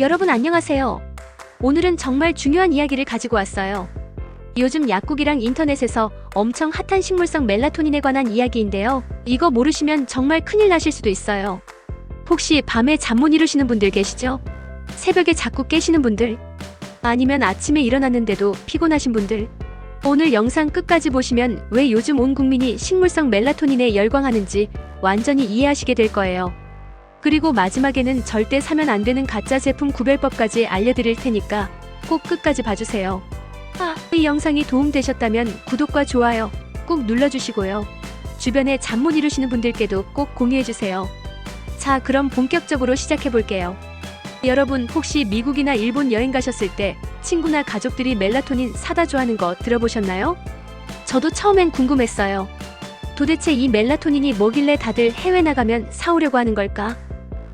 여러분 안녕하세요. 오늘은 정말 중요한 이야기를 가지고 왔어요. 요즘 약국이랑 인터넷에서 엄청 핫한 식물성 멜라토닌에 관한 이야기인데요. 이거 모르시면 정말 큰일 나실 수도 있어요. 혹시 밤에 잠 못 이루시는 분들 계시죠? 새벽에 자꾸 깨시는 분들? 아니면 아침에 일어났는데도 피곤하신 분들? 오늘 영상 끝까지 보시면 왜 요즘 온 국민이 식물성 멜라토닌에 열광하는지 완전히 이해하시게 될 거예요. 그리고 마지막에는 절대 사면 안 되는 가짜 제품 구별법까지 알려드릴 테니까 꼭 끝까지 봐주세요. 이 영상이 도움되셨다면 구독과 좋아요 꼭 눌러주시고요. 주변에 잠 못 이루시는 분들께도 꼭 공유해주세요. 자, 그럼 본격적으로 시작해볼게요. 여러분 혹시 미국이나 일본 여행 가셨을 때 친구나 가족들이 멜라토닌 사다 좋아하는 거 들어보셨나요? 저도 처음엔 궁금했어요. 도대체 이 멜라토닌이 뭐길래 다들 해외 나가면 사오려고 하는 걸까?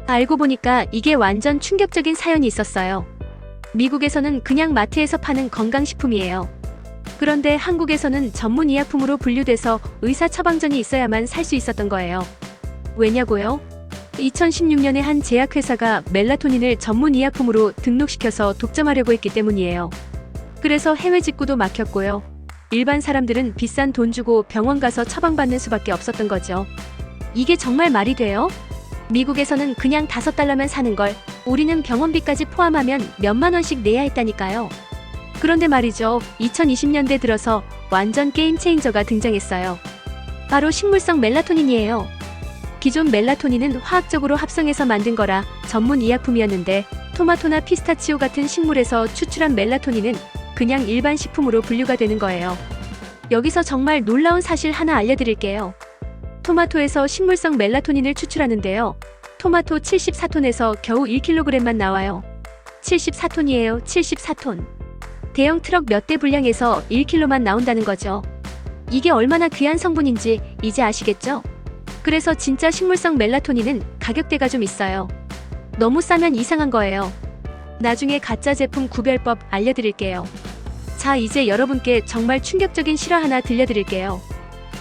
알고 보니까 이게 완전 충격적인 사연이 있었어요. 미국에서는 그냥 마트에서 파는 건강식품이에요. 그런데 한국에서는 전문 의약품으로 분류돼서 의사 처방전이 있어야만 살 수 있었던 거예요. 왜냐고요? 2016년에 한 제약회사가 멜라토닌을 전문 의약품으로 등록시켜서 독점하려고 했기 때문이에요. 그래서 해외 직구도 막혔고요. 일반 사람들은 비싼 돈 주고 병원 가서 처방받는 수밖에 없었던 거죠. 이게 정말 말이 돼요? 미국에서는 그냥 $5면 사는 걸 우리는 병원비까지 포함하면 몇만 원씩 내야 했다니까요. 그런데 말이죠. 2020년대 들어서 완전 게임 체인저가 등장했어요. 바로 식물성 멜라토닌이에요. 기존 멜라토닌은 화학적으로 합성해서 만든 거라 전문 의약품이었는데 토마토나 피스타치오 같은 식물에서 추출한 멜라토닌은 그냥 일반 식품으로 분류가 되는 거예요. 여기서 정말 놀라운 사실 하나 알려드릴게요. 토마토에서 식물성 멜라토닌을 추출하는데요. 토마토 74톤에서 겨우 1kg만 나와요. 74톤이에요. 74톤. 대형 트럭 몇 대 분량에서 1kg만 나온다는 거죠. 이게 얼마나 귀한 성분인지 이제 아시겠죠? 그래서 진짜 식물성 멜라토닌은 가격대가 좀 있어요. 너무 싸면 이상한 거예요. 나중에 가짜 제품 구별법 알려드릴게요. 자, 이제 여러분께 정말 충격적인 실화 하나 들려드릴게요.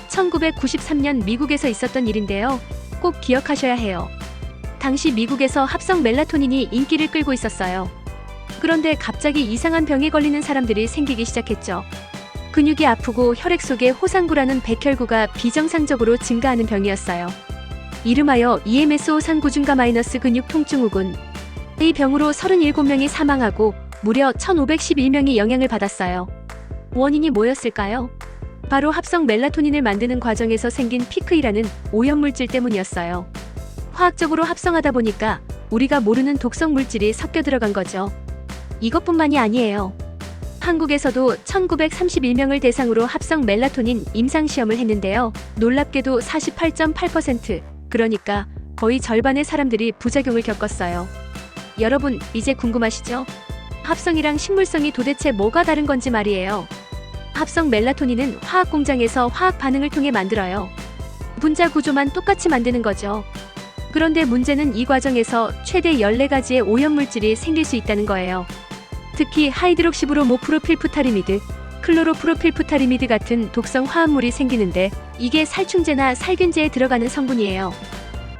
1993년 미국에서 있었던 일인데요. 꼭 기억하셔야 해요. 당시 미국에서 합성 멜라토닌이 인기를 끌고 있었어요. 그런데 갑자기 이상한 병에 걸리는 사람들이 생기기 시작했죠. 근육이 아프고 혈액 속에 호상구라는 백혈구가 비정상적으로 증가하는 병이었어요. 이름하여 EMS 호상구 증가 마이너스 근육 통증후군. 이 병으로 37명이 사망하고 무려 1511명이 영향을 받았어요. 원인이 뭐였을까요? 바로 합성 멜라토닌을 만드는 과정에서 생긴 피크이라는 오염물질 때문이었어요. 화학적으로 합성하다 보니까 우리가 모르는 독성 물질이 섞여 들어간 거죠. 이것뿐만이 아니에요. 한국에서도 1931명을 대상으로 합성 멜라토닌 임상시험을 했는데요. 놀랍게도 48.8%, 그러니까 거의 절반의 사람들이 부작용을 겪었어요. 여러분, 이제 궁금하시죠? 합성이랑 식물성이 도대체 뭐가 다른 건지 말이에요. 합성 멜라토닌은 화학 공장에서 화학 반응을 통해 만들어요. 분자 구조만 똑같이 만드는 거죠. 그런데 문제는 이 과정에서 최대 14가지의 오염물질이 생길 수 있다는 거예요. 특히 하이드록시브로모프로필프타리미드, 클로로프로필프타리미드 같은 독성 화합물이 생기는데 이게 살충제나 살균제에 들어가는 성분이에요.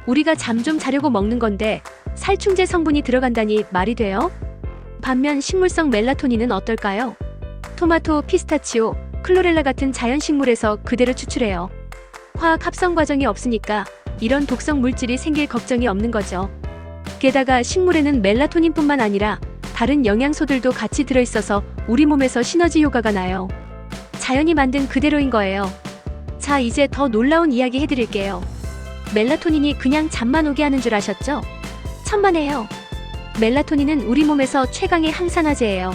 우리가 잠 좀 자려고 먹는 건데 살충제 성분이 들어간다니 말이 돼요? 반면 식물성 멜라토닌은 어떨까요? 토마토, 피스타치오, 클로렐라 같은 자연식물에서 그대로 추출해요. 화학 합성 과정이 없으니까 이런 독성 물질이 생길 걱정이 없는 거죠. 게다가 식물에는 멜라토닌뿐만 아니라 다른 영양소들도 같이 들어있어서 우리 몸에서 시너지 효과가 나요. 자연이 만든 그대로인 거예요. 자, 이제 더 놀라운 이야기 해드릴게요. 멜라토닌이 그냥 잠만 오게 하는 줄 아셨죠? 천만에요. 멜라토닌은 우리 몸에서 최강의 항산화제예요.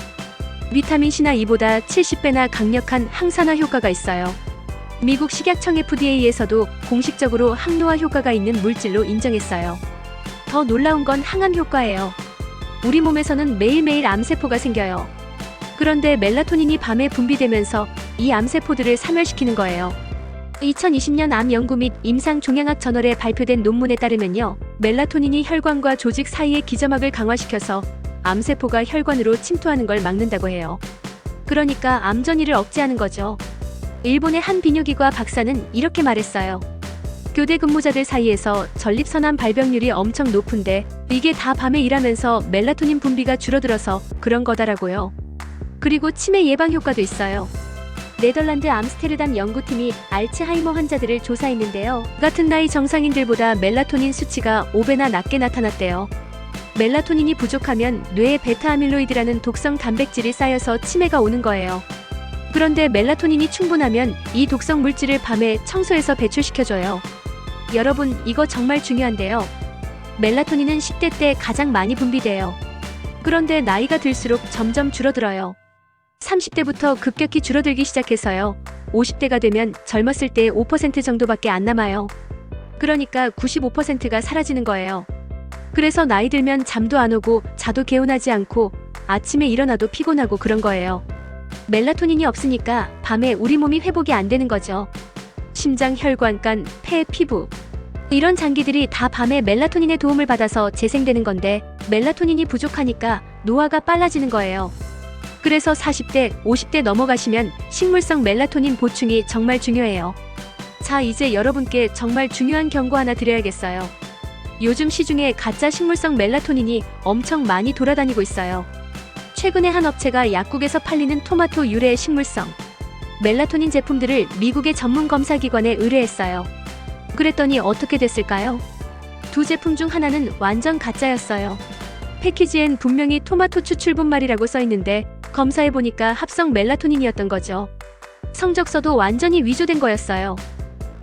비타민C나 E보다 70배나 강력한 항산화 효과가 있어요. 미국 식약청 FDA에서도 공식적으로 항노화 효과가 있는 물질로 인정했어요. 더 놀라운 건 항암 효과예요. 우리 몸에서는 매일매일 암세포가 생겨요. 그런데 멜라토닌이 밤에 분비되면서 이 암세포들을 사멸시키는 거예요. 2020년 암 연구 및 임상종양학 저널에 발표된 논문에 따르면요. 멜라토닌이 혈관과 조직 사이의 기점막을 강화시켜서 암세포가 혈관으로 침투하는 걸 막는다고 해요. 그러니까 암 전이를 억제하는 거죠. 일본의 한 비뇨기과 박사는 이렇게 말했어요. 교대 근무자들 사이에서 전립선암 발병률이 엄청 높은데 이게 다 밤에 일하면서 멜라토닌 분비가 줄어들어서 그런 거다라고요. 그리고 치매 예방 효과도 있어요. 네덜란드 암스테르담 연구팀이 알츠하이머 환자들을 조사했는데요. 같은 나이 정상인들보다 멜라토닌 수치가 5배나 낮게 나타났대요. 멜라토닌이 부족하면 뇌에 베타아밀로이드라는 독성 단백질이 쌓여서 치매가 오는 거예요. 그런데 멜라토닌이 충분하면 이 독성 물질을 밤에 청소해서 배출시켜줘요. 여러분, 이거 정말 중요한데요. 멜라토닌은 10대 때 가장 많이 분비돼요. 그런데 나이가 들수록 점점 줄어들어요. 30대부터 급격히 줄어들기 시작해서요. 50대가 되면 젊었을 때 5% 정도밖에 안 남아요. 그러니까 95%가 사라지는 거예요. 그래서 나이 들면 잠도 안 오고 자도 개운하지 않고 아침에 일어나도 피곤하고 그런 거예요. 멜라토닌이 없으니까 밤에 우리 몸이 회복이 안 되는 거죠. 심장, 혈관, 간, 폐, 피부 이런 장기들이 다 밤에 멜라토닌의 도움을 받아서 재생되는 건데 멜라토닌이 부족하니까 노화가 빨라지는 거예요. 그래서 40대, 50대 넘어가시면 식물성 멜라토닌 보충이 정말 중요해요. 자, 이제 여러분께 정말 중요한 경고 하나 드려야겠어요. 요즘 시중에 가짜 식물성 멜라토닌이 엄청 많이 돌아다니고 있어요. 최근에 한 업체가 약국에서 팔리는 토마토 유래 식물성 멜라토닌 제품들을 미국의 전문 검사기관에 의뢰했어요. 그랬더니 어떻게 됐을까요? 두 제품 중 하나는 완전 가짜였어요. 패키지엔 분명히 토마토 추출분말이라고 써있는데 검사해보니까 합성 멜라토닌이었던 거죠. 성적서도 완전히 위조된 거였어요.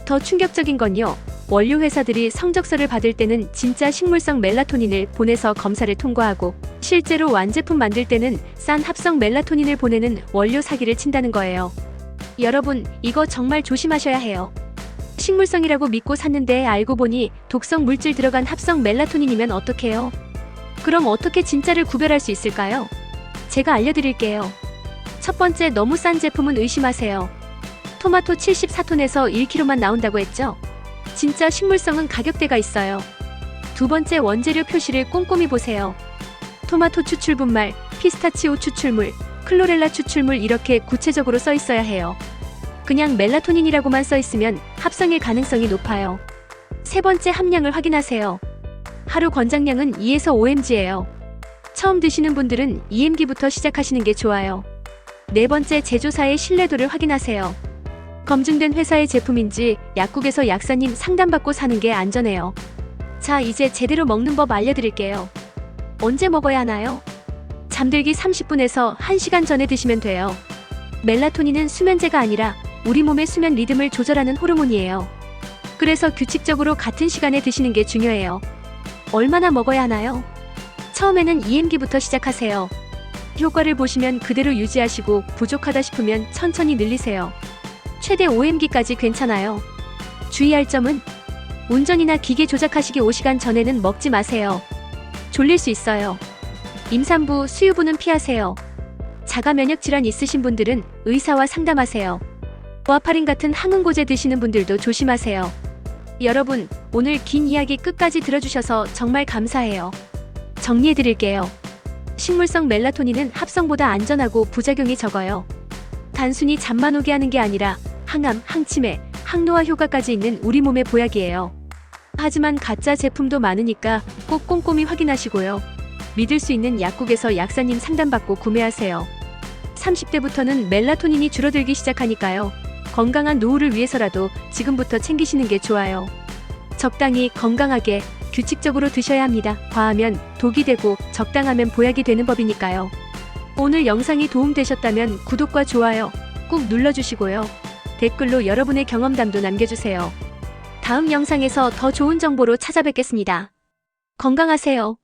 더 충격적인 건요. 원료 회사들이 성적서를 받을 때는 진짜 식물성 멜라토닌을 보내서 검사를 통과하고 실제로 완제품 만들 때는 싼 합성 멜라토닌을 보내는 원료 사기를 친다는 거예요. 여러분, 이거 정말 조심하셔야 해요. 식물성이라고 믿고 샀는데 알고 보니 독성 물질 들어간 합성 멜라토닌이면 어떡해요? 그럼 어떻게 진짜를 구별할 수 있을까요? 제가 알려드릴게요. 첫 번째, 너무 싼 제품은 의심하세요. 토마토 74톤에서 1kg만 나온다고 했죠? 진짜 식물성은 가격대가 있어요. 두 번째, 원재료 표시를 꼼꼼히 보세요. 토마토 추출분말, 피스타치오 추출물, 클로렐라 추출물 이렇게 구체적으로 써 있어야 해요. 그냥 멜라토닌이라고만 써 있으면 합성일 가능성이 높아요. 세 번째, 함량을 확인하세요. 하루 권장량은 2에서 5mg예요. 처음 드시는 분들은 2mg부터 시작하시는 게 좋아요. 네 번째, 제조사의 신뢰도를 확인하세요. 검증된 회사의 제품인지 약국에서 약사님 상담받고 사는 게 안전해요. 자, 이제 제대로 먹는 법 알려드릴게요. 언제 먹어야 하나요? 잠들기 30분에서 1시간 전에 드시면 돼요. 멜라토닌은 수면제가 아니라 우리 몸의 수면 리듬을 조절하는 호르몬이에요. 그래서 규칙적으로 같은 시간에 드시는 게 중요해요. 얼마나 먹어야 하나요? 처음에는 2mg부터 시작하세요. 효과를 보시면 그대로 유지하시고 부족하다 싶으면 천천히 늘리세요. 최대 5mg까지 괜찮아요. 주의할 점은 운전이나 기계 조작하시기 5시간 전에는 먹지 마세요. 졸릴 수 있어요. 임산부, 수유부는 피하세요. 자가 면역 질환 있으신 분들은 의사와 상담하세요. 와파린 같은 항응고제 드시는 분들도 조심하세요. 여러분, 오늘 긴 이야기 끝까지 들어주셔서 정말 감사해요. 정리해드릴게요. 식물성 멜라토닌은 합성보다 안전하고 부작용이 적어요. 단순히 잠만 오게 하는 게 아니라 항암, 항치매, 항노화 효과까지 있는 우리 몸의 보약이에요. 하지만 가짜 제품도 많으니까 꼭 꼼꼼히 확인하시고요. 믿을 수 있는 약국에서 약사님 상담받고 구매하세요. 30대부터는 멜라토닌이 줄어들기 시작하니까요. 건강한 노후를 위해서라도 지금부터 챙기시는 게 좋아요. 적당히 건강하게 규칙적으로 드셔야 합니다. 과하면 독이 되고 적당하면 보약이 되는 법이니까요. 오늘 영상이 도움되셨다면 구독과 좋아요 꼭 눌러주시고요. 댓글로 여러분의 경험담도 남겨주세요. 다음 영상에서 더 좋은 정보로 찾아뵙겠습니다. 건강하세요.